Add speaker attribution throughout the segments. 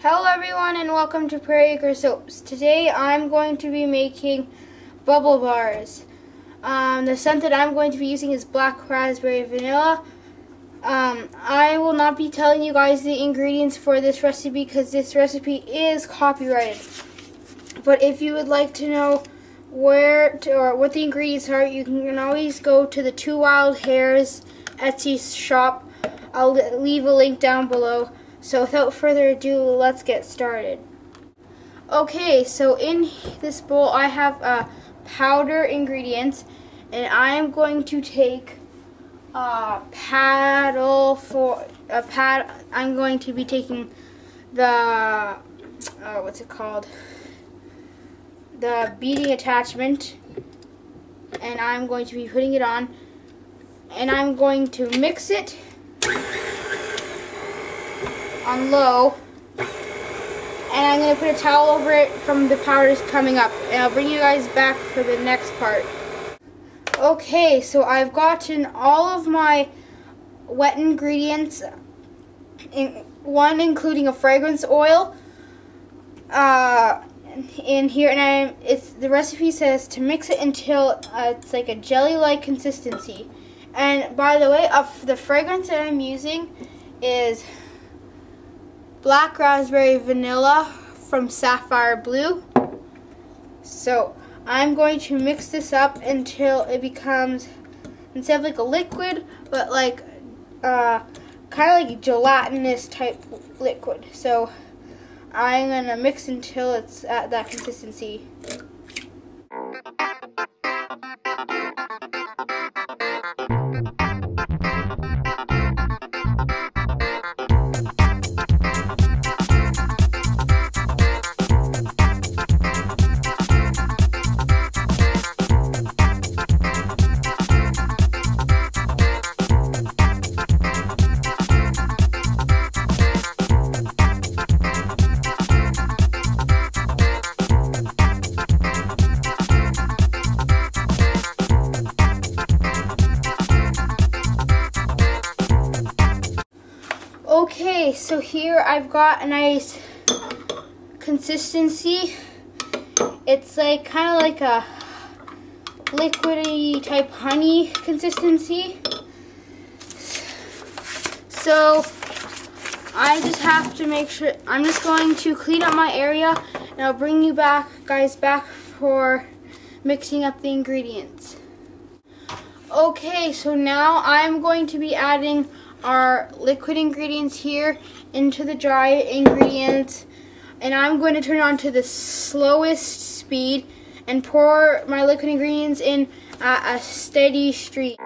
Speaker 1: Hello everyone and welcome to Prairie Soaps. Today I'm going to be making bubble bars. The scent that I'm going to be using is black raspberry vanilla. I will not be telling you guys the ingredients for this recipe because this recipe is copyrighted. But if you would like to know what the ingredients are, you can always go to the Two Wild Hares Etsy shop. I'll leave a link down below. So without further ado, let's get started. Okay, so in this bowl I have powder ingredients, and I am going to take I'm going to be taking the what's it called? The beading attachment, and I'm going to be putting it on, and I'm going to mix it on low, and I'm going to put a towel over it from the powders coming up, and I'll bring you guys back for the next part. Okay, so I've gotten all of my wet ingredients, one including a fragrance oil, in here, and the recipe says to mix it until it's like a jelly-like consistency. And by the way, the fragrance that I'm using is black raspberry vanilla from Sapphire Blue. So I'm going to mix this up until it becomes, instead of like a liquid, but like kind of like gelatinous type liquid. So I'm gonna mix until it's at that consistency. Okay, so here I've got a nice consistency. It's like kind of like a liquidy type honey consistency. So I just have to make sure, I'm just going to clean up my area, and I'll bring you guys back for mixing up the ingredients. Okay, so now I'm going to be adding our liquid ingredients here into the dry ingredients, and I'm going to turn it on to the slowest speed and pour my liquid ingredients in at a steady stream.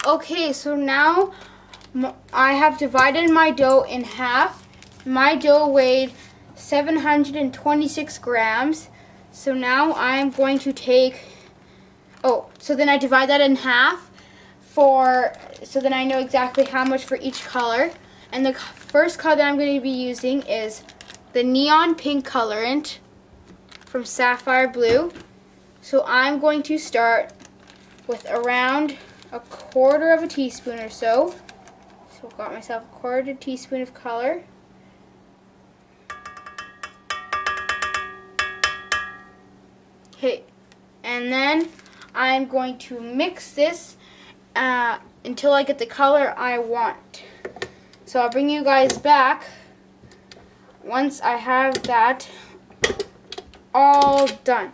Speaker 1: Okay, so now I have divided my dough in half. My dough weighed 726 grams. So now I'm going to take, so then I divide that in half so then I know exactly how much for each color. And the first color that I'm going to be using is the neon pink colorant from Sapphire Blue. So I'm going to start with around 1/4 of a teaspoon or so. So I've got myself 1/4 teaspoon of color. Okay, and then I'm going to mix this until I get the color I want. So I'll bring you guys back once I have that all done.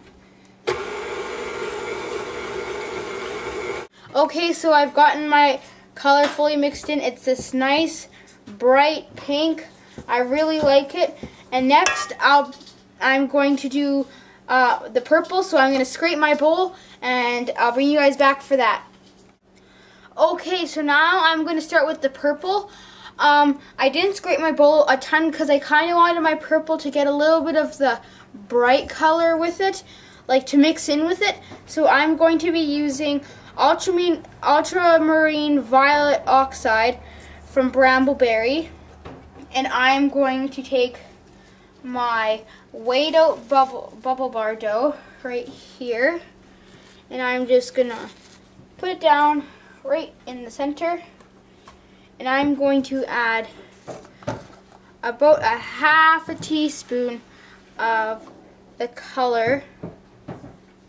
Speaker 1: Okay, so I've gotten my color fully mixed in. It's this nice bright pink. I really like it. And next I'm going to do the purple, so I'm going to scrape my bowl and I'll bring you guys back for that. Okay, so now I'm going to start with the purple. I didn't scrape my bowl a ton because I kind of wanted my purple to get a little bit of the bright color with it, like to mix in with it. So I'm going to be using ultramarine violet oxide from Brambleberry, and I'm going to take my weighed out bubble bar dough right here, and I'm just gonna put it down right in the center, and I'm going to add about a half a teaspoon of the color,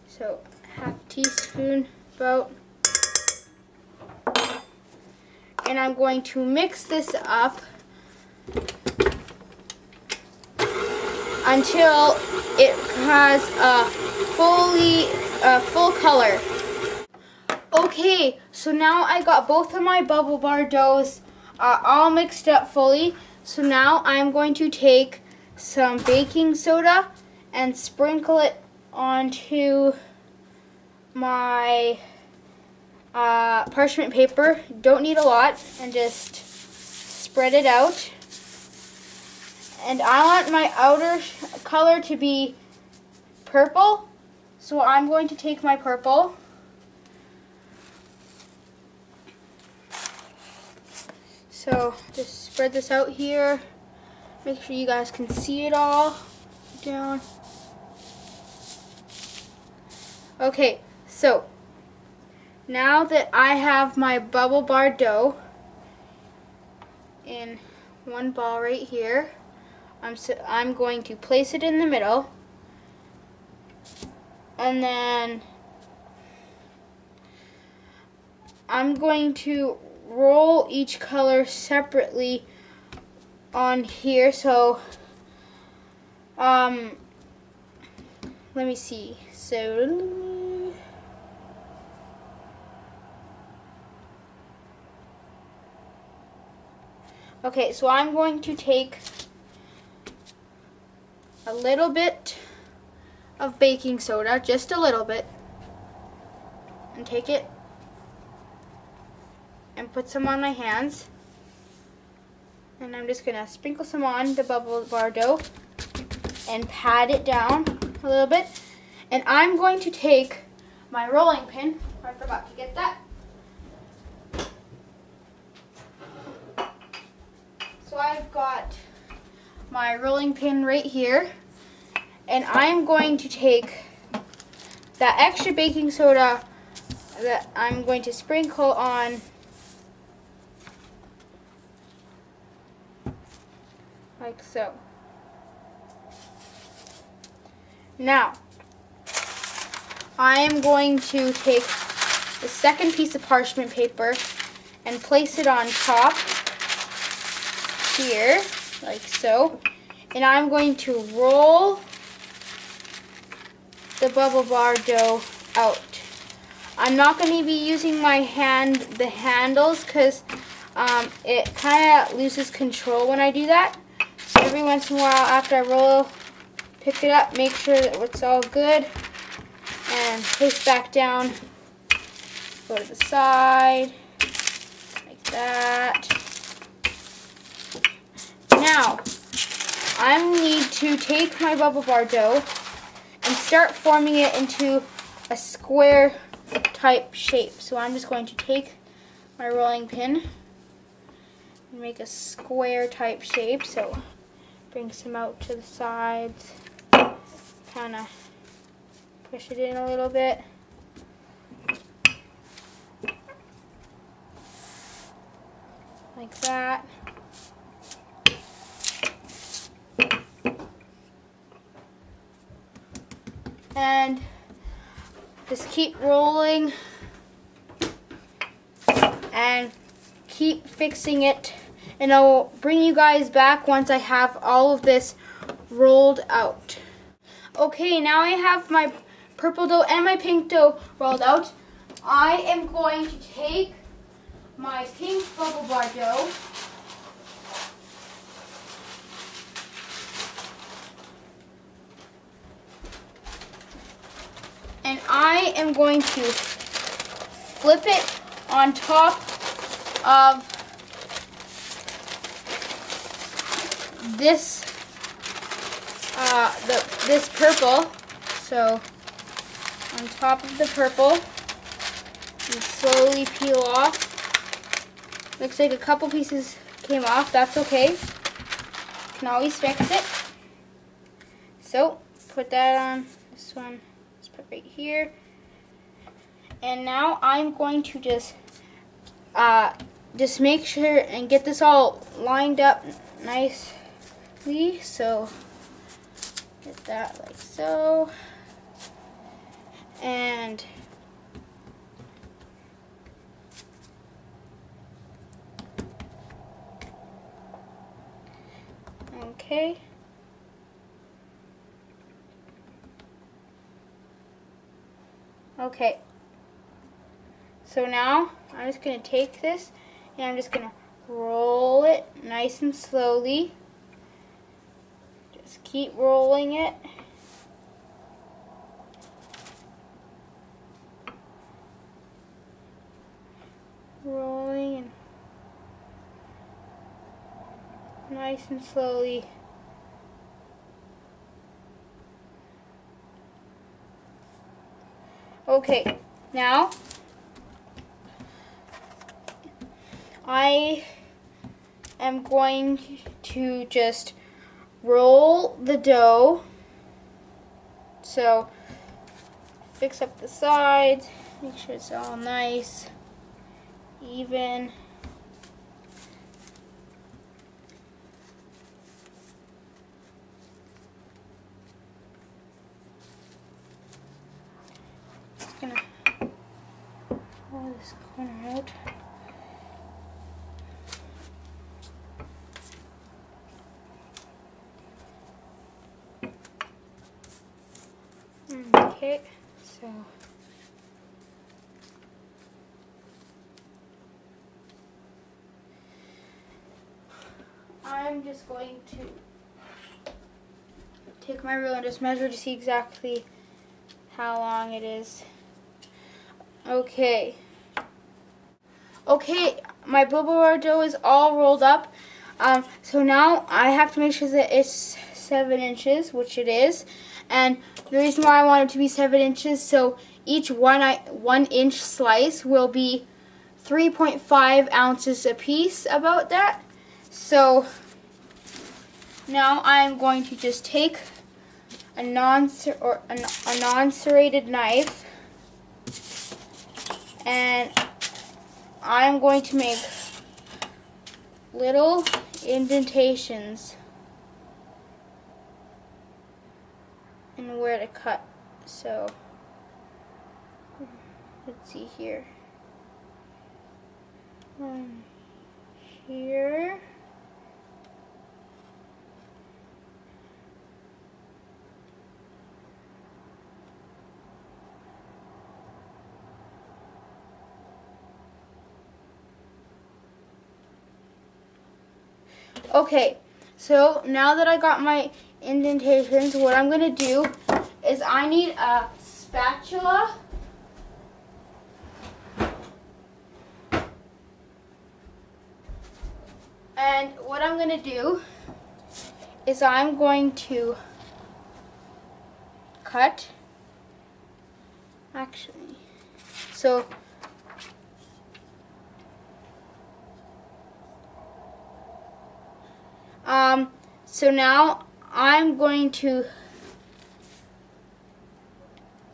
Speaker 1: so half a teaspoon about, and I'm going to mix this up until it has a full color. Okay, so now I got both of my bubble bar doughs all mixed up fully. So now I'm going to take some baking soda and sprinkle it onto my parchment paper. Don't need a lot, and just spread it out. And I want my outer color to be purple, so I'm going to take my purple so just spread this out here. Make sure you guys can see it all down. Okay, so now that I have my bubble bar dough in one ball right here, I'm going to place it in the middle, and then I'm going to roll each color separately on here. So let me see. So okay, so I'm going to take a little bit of baking soda, just a little bit, and take it and put some on my hands, and I'm just gonna sprinkle some on the bubble bar dough and pat it down a little bit. And I'm going to take my rolling pin. I forgot to get that. So I've got my rolling pin right here, and I'm going to take that extra baking soda that I'm going to sprinkle on like so. Now I am going to take the second piece of parchment paper and place it on top here, like so. And I'm going to roll the bubble bar dough out. I'm not going to be using my the handles, because it kind of loses control when I do that. So every once in a while after I roll, pick it up, make sure that it's all good, and place back down. Go to the side, like that. Now, I need to take my bubble bar dough and start forming it into a square type shape. So I'm just going to take my rolling pin and make a square type shape. So bring some out to the sides, kind of push it in a little bit. Like that. And Just keep rolling and keep fixing it, and I'll bring you guys back once I have all of this rolled out. Okay, now I have my purple dough and my pink dough rolled out. I am going to take my pink bubble bar dough and I am going to flip it on top of this this purple. So on top of the purple, you slowly peel off. Looks like a couple pieces came off. That's okay. You can always fix it. So put that on this one. Let's put right here. And now I'm going to just make sure and get this all lined up nicely. So get that like so. And okay. Okay. So now I'm just going to take this and I'm just going to roll it nice and slowly. Just keep rolling it. Rolling and nice and slowly. Okay, now I am going to just roll the dough. So fix up the sides, make sure it's all nice, even. Just gonna pull this corner out. Okay, so I'm just going to take my ruler and just measure to see exactly how long it is. Okay. Okay, my bubble bar dough is all rolled up. So now I have to make sure that it's 7 inches, which it is. And the reason why I want it to be 7 inches, so each 1 inch slice will be 3.5 ounces a piece, about that. So now I'm going to just take a non-serrated knife, and I'm going to make little indentations and where to cut. So let's see here. Here. Okay, so now that I got my indentations, what I'm going to do is I need a spatula and what I'm going to do is I'm going to cut, actually, so now I'm going to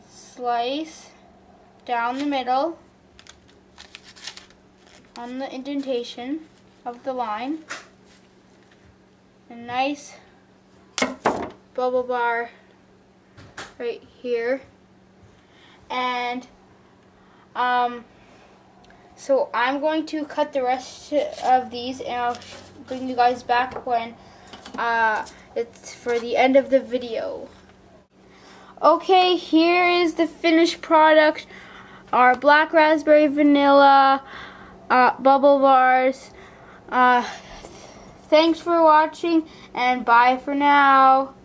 Speaker 1: slice down the middle on the indentation of the line. A nice bubble bar right here. And so I'm going to cut the rest of these, and I'll bring you guys back when it's for the end of the video. Okay, here is the finished product. Our black raspberry vanilla bubble bars. Thanks for watching, and bye for now.